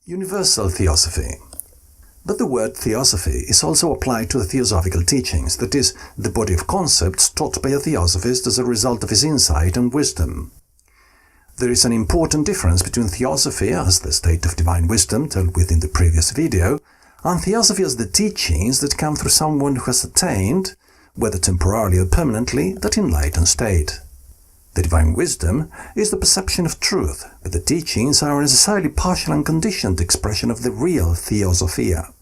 Universal Theosophy. But the word Theosophy is also applied to the Theosophical teachings, that is, the body of concepts taught by a Theosophist as a result of his insight and wisdom. There is an important difference between Theosophy as the state of divine wisdom dealt with in the previous video, and Theosophy as the teachings that come through someone who has attained, whether temporarily or permanently, that enlightened state. The divine wisdom is the perception of truth, but the teachings are a necessarily partial and conditioned expression of the real Theosophia.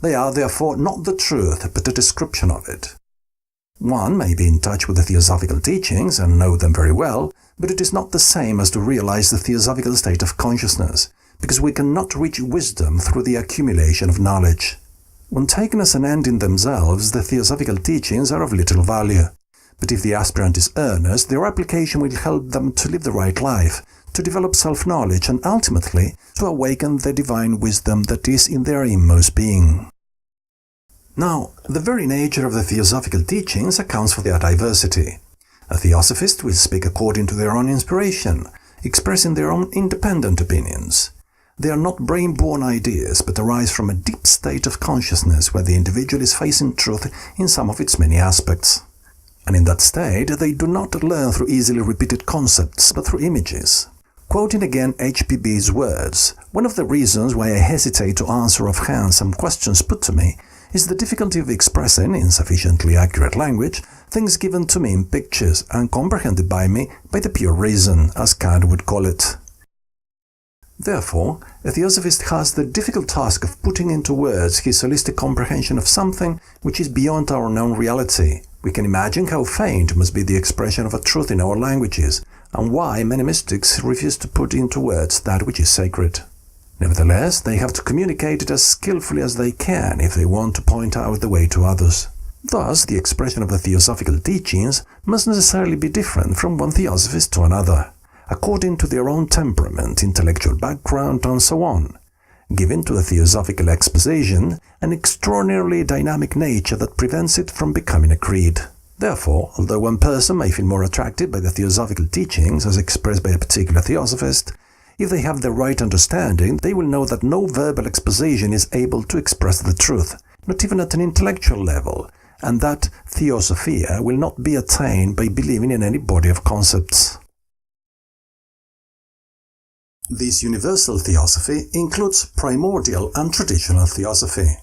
They are therefore not the truth, but a description of it. One may be in touch with the Theosophical teachings and know them very well, but it is not the same as to realize the Theosophical state of consciousness, because we cannot reach wisdom through the accumulation of knowledge. When taken as an end in themselves, the Theosophical teachings are of little value. But if the aspirant is earnest, their application will help them to live the right life, to develop self-knowledge and ultimately to awaken the divine wisdom that is in their inmost being. Now, the very nature of the Theosophical teachings accounts for their diversity. A Theosophist will speak according to their own inspiration, expressing their own independent opinions. They are not brain-born ideas, but arise from a deep state of consciousness where the individual is facing truth in some of its many aspects. And in that state, they do not learn through easily repeated concepts, but through images. Quoting again H.P.'s words, one of the reasons why I hesitate to answer offhand some questions put to me is the difficulty of expressing, in sufficiently accurate language, things given to me in pictures and comprehended by me by the pure reason, as Kant would call it. Therefore, a Theosophist has the difficult task of putting into words his holistic comprehension of something which is beyond our known reality. We can imagine how faint must be the expression of a truth in our languages, and why many mystics refuse to put into words that which is sacred. Nevertheless, they have to communicate it as skillfully as they can if they want to point out the way to others. Thus, the expression of the Theosophical teachings must necessarily be different from one Theosophist to another, according to their own temperament, intellectual background, and so on, giving to the Theosophical exposition an extraordinarily dynamic nature that prevents it from becoming a creed. Therefore, although one person may feel more attracted by the Theosophical teachings as expressed by a particular Theosophist, if they have the right understanding, they will know that no verbal exposition is able to express the truth, not even at an intellectual level, and that Theosophia will not be attained by believing in any body of concepts. This universal theosophy includes primordial and traditional theosophy.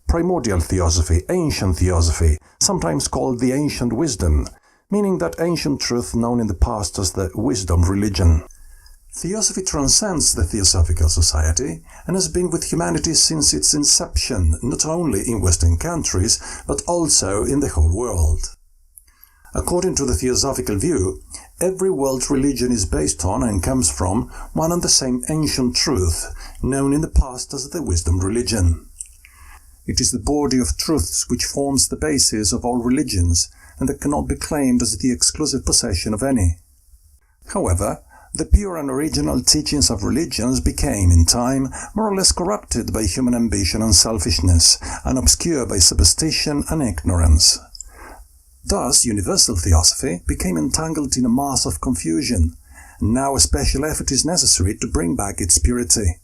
Primordial theosophy, ancient theosophy, sometimes called the ancient wisdom, meaning that ancient truth known in the past as the wisdom religion. Theosophy transcends the Theosophical Society and has been with humanity since its inception, not only in Western countries, but also in the whole world. According to the Theosophical view, every world religion is based on and comes from one and the same ancient truth, known in the past as the wisdom religion. It is the body of truths which forms the basis of all religions, and that cannot be claimed as the exclusive possession of any. However, the pure and original teachings of religions became, in time, more or less corrupted by human ambition and selfishness, and obscured by superstition and ignorance. Thus, universal theosophy became entangled in a mass of confusion, and now a special effort is necessary to bring back its purity.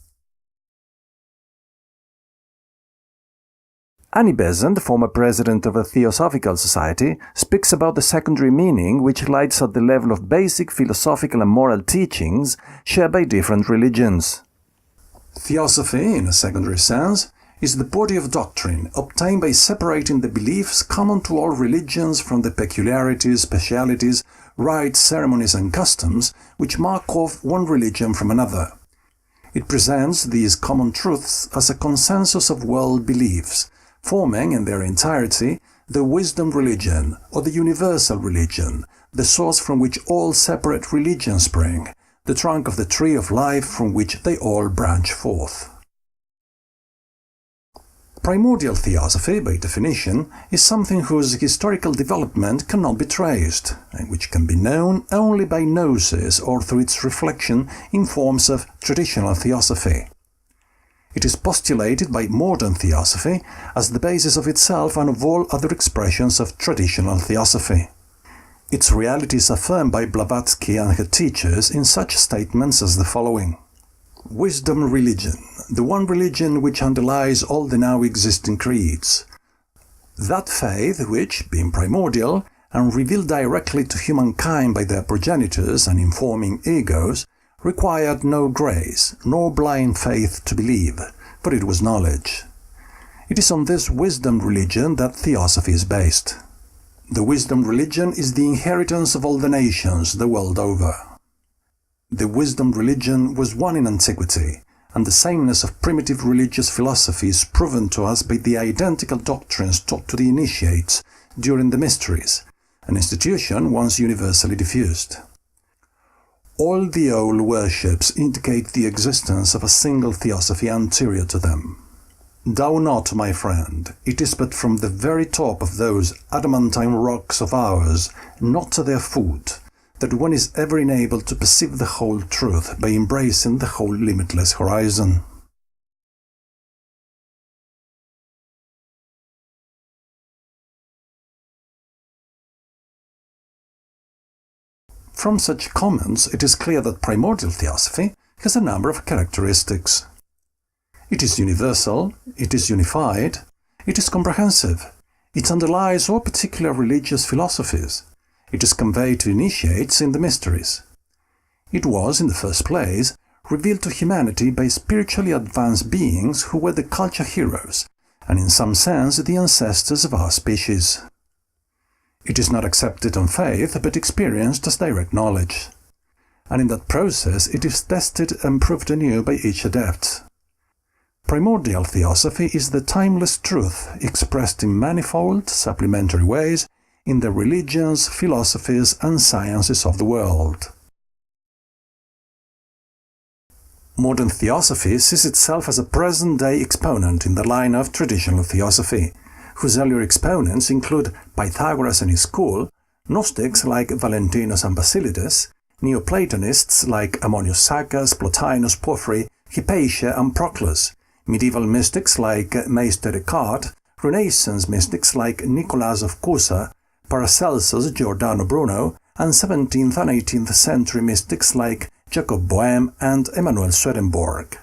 BESANT, the former president of the Theosophical Society, speaks about the secondary meaning which lies at the level of basic philosophical and moral teachings shared by different religions. Theosophy, in a secondary sense, is the body of doctrine obtained by separating the beliefs common to all religions from the peculiarities, specialities, rites, ceremonies and customs which mark off one religion from another. It presents these common truths as a consensus of world beliefs, forming in their entirety the wisdom religion or the universal religion, the source from which all separate religions spring, the trunk of the tree of life from which they all branch forth. Primordial theosophy, by definition, is something whose historical development cannot be traced, and which can be known only by gnosis or through its reflection in forms of traditional theosophy. It is postulated by modern theosophy as the basis of itself and of all other expressions of traditional theosophy. Its reality is affirmed by Blavatsky and her teachers in such statements as the following. Wisdom religion, the one religion which underlies all the now existing creeds. That faith which, being primordial, and revealed directly to humankind by their progenitors and informing egos, required no grace, nor blind faith to believe, for it was knowledge. It is on this wisdom religion that Theosophy is based. The wisdom religion is the inheritance of all the nations the world over. The wisdom religion was one in antiquity, and the sameness of primitive religious philosophy is proven to us by the identical doctrines taught to the initiates during the mysteries, an institution once universally diffused. All the old worships indicate the existence of a single theosophy anterior to them. Doubt not, my friend, it is but from the very top of those adamantine rocks of ours, not to their foot, that one is ever enabled to perceive the whole truth by embracing the whole limitless horizon. From such comments, it is clear that primordial theosophy has a number of characteristics. It is universal, it is unified, it is comprehensive, it underlies all particular religious philosophies, it is conveyed to initiates in the mysteries. It was, in the first place, revealed to humanity by spiritually advanced beings who were the culture heroes, and in some sense the ancestors of our species. It is not accepted on faith, but experienced as direct knowledge. And in that process it is tested and proved anew by each adept. Primordial theosophy is the timeless truth expressed in manifold, supplementary ways in the religions, philosophies and sciences of the world. Modern theosophy sees itself as a present-day exponent in the line of traditional theosophy, whose earlier exponents include Pythagoras and his school, Gnostics like Valentinus and Basilides, Neoplatonists like Ammonius Saccas, Plotinus, Porphyry, Hypatia and Proclus, medieval mystics like Meister Eckhart, Renaissance mystics like Nicholas of Cusa, Paracelsus, Giordano Bruno, and 17th and 18th century mystics like Jacob Boehme and Emanuel Swedenborg.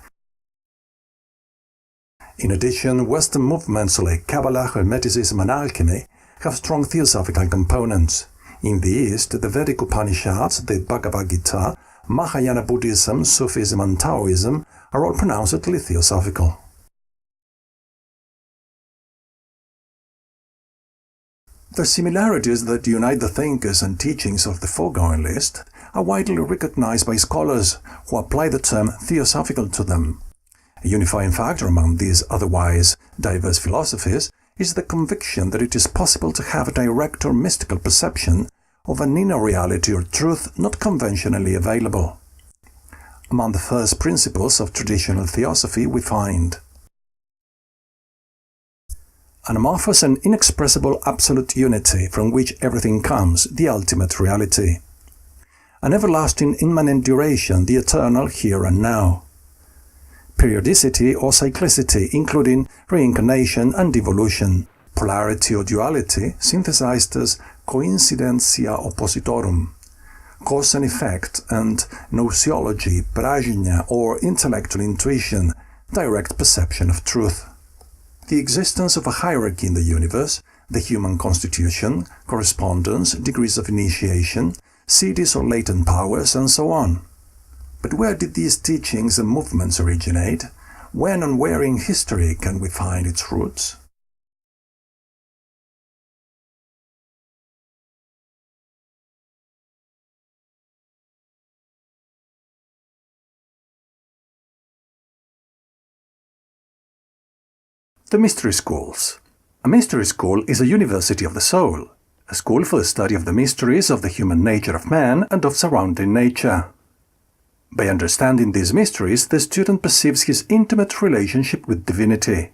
In addition, Western movements like Kabbalah, Hermeticism and alchemy have strong theosophical components. In the East, the Vedic Upanishads, the Bhagavad Gita, Mahayana Buddhism, Sufism and Taoism are all pronouncedly theosophical. The similarities that unite the thinkers and teachings of the foregoing list are widely recognized by scholars who apply the term theosophical to them. A unifying factor among these otherwise diverse philosophies is the conviction that it is possible to have a direct or mystical perception of an inner reality or truth not conventionally available. Among the first principles of traditional theosophy we find an amorphous and inexpressible absolute unity from which everything comes, the ultimate reality. An everlasting immanent duration, the eternal here and now. Periodicity or cyclicity, including reincarnation and devolution. Polarity or duality, synthesized as coincidentia oppositorum. Cause and effect, and gnoseology, prajna or intellectual intuition, direct perception of truth. The existence of a hierarchy in the universe, the human constitution, correspondence, degrees of initiation, cities or latent powers, and so on. But where did these teachings and movements originate? When and where in history can we find its roots? The Mystery Schools. A mystery school is a university of the soul, a school for the study of the mysteries of the human nature of man and of surrounding nature. By understanding these mysteries, the student perceives his intimate relationship with divinity.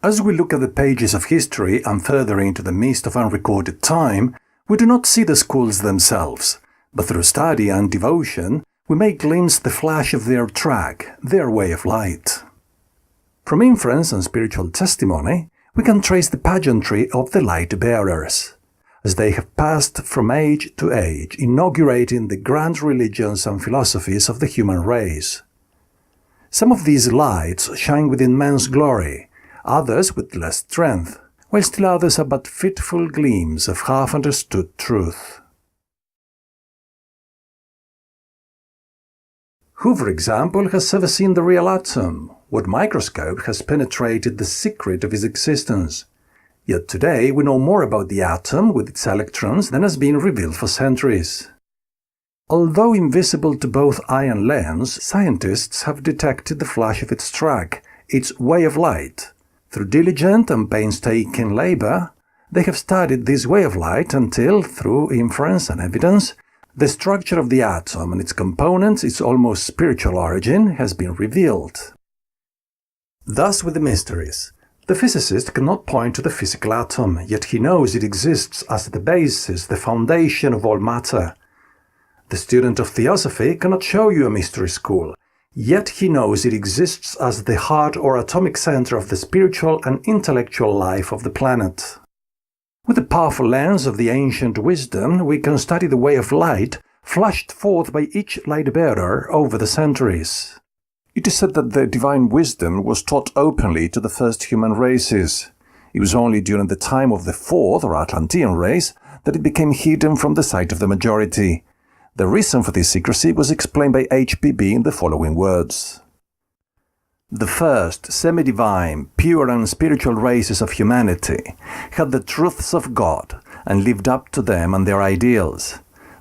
As we look at the pages of history and further into the mist of unrecorded time, we do not see the schools themselves, but through study and devotion, we may glimpse the flash of their track, their way of light. From inference and spiritual testimony, we can trace the pageantry of the light-bearers. as they have passed from age to age, inaugurating the grand religions and philosophies of the human race. Some of these lights shine with immense glory, others with less strength, while still others are but fitful gleams of half-understood truth. Who, for example, has ever seen the real atom? What microscope has penetrated the secret of its existence? Yet today we know more about the atom with its electrons than has been revealed for centuries. Although invisible to both eye and lens, scientists have detected the flash of its track, its way of light. Through diligent and painstaking labor, they have studied this way of light until, through inference and evidence, the structure of the atom and its components, its almost spiritual origin, has been revealed. Thus with the mysteries. The physicist cannot point to the physical atom, yet he knows it exists as the basis, the foundation of all matter. The student of Theosophy cannot show you a mystery school, yet he knows it exists as the heart or atomic center of the spiritual and intellectual life of the planet. With the powerful lens of the ancient wisdom, we can study the way of light flashed forth by each light-bearer over the centuries. It is said that the divine wisdom was taught openly to the first human races. It was only during the time of the fourth or Atlantean race that it became hidden from the sight of the majority. The reason for this secrecy was explained by H.P.B. in the following words. The first, semi-divine, pure and spiritual races of humanity had the truths of God and lived up to them and their ideals.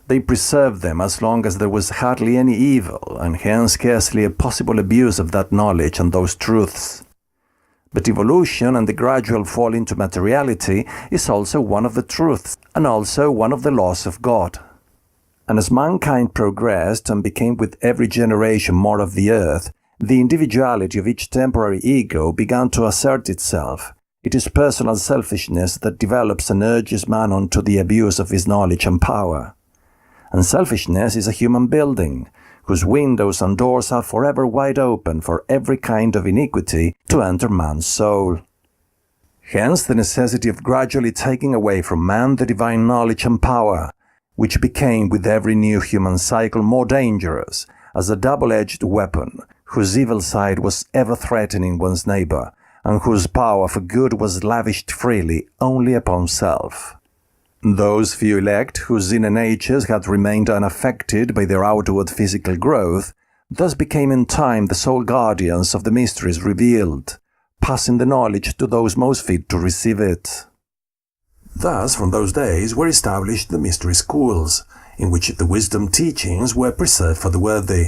They preserved them as long as there was hardly any evil, and hence scarcely a possible abuse of that knowledge and those truths. But evolution and the gradual fall into materiality is also one of the truths, and also one of the laws of God. And as mankind progressed and became with every generation more of the earth, the individuality of each temporary ego began to assert itself. It is personal selfishness that develops and urges man on to the abuse of his knowledge and power. And selfishness is a human building, whose windows and doors are forever wide open for every kind of iniquity to enter man's soul. Hence the necessity of gradually taking away from man the divine knowledge and power, which became with every new human cycle more dangerous, as a double-edged weapon, whose evil side was ever threatening one's neighbor, and whose power for good was lavished freely only upon self. Those few elect, whose inner natures had remained unaffected by their outward physical growth, thus became in time the sole guardians of the mysteries revealed, passing the knowledge to those most fit to receive it. Thus, from those days were established the mystery schools, in which the wisdom teachings were preserved for the worthy.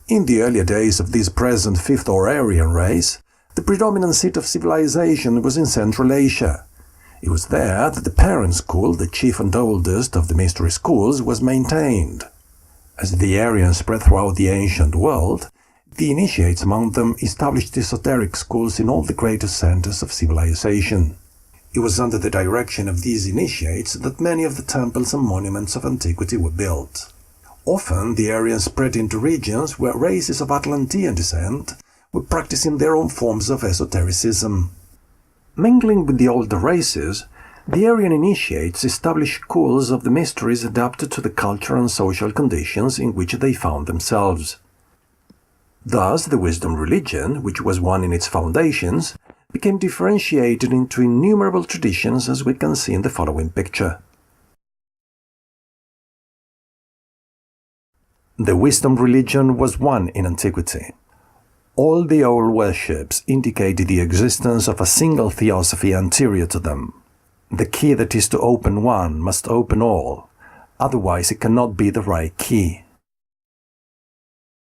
In the earlier days of this present fifth or Aryan race, the predominant seat of civilization was in Central Asia. It was there that the parent school, the chief and oldest of the mystery schools, was maintained. As the Aryans spread throughout the ancient world, the initiates among them established esoteric schools in all the greatest centers of civilization. It was under the direction of these initiates that many of the temples and monuments of antiquity were built. Often the Aryans spread into regions where races of Atlantean descent were practicing their own forms of esotericism. Mingling with the older races, the Aryan initiates established schools of the mysteries adapted to the culture and social conditions in which they found themselves. Thus, the wisdom religion, which was one in its foundations, became differentiated into innumerable traditions, as we can see in the following picture. The wisdom religion was one in antiquity. All the old worships indicated the existence of a single theosophy anterior to them. The key that is to open one must open all, otherwise it cannot be the right key.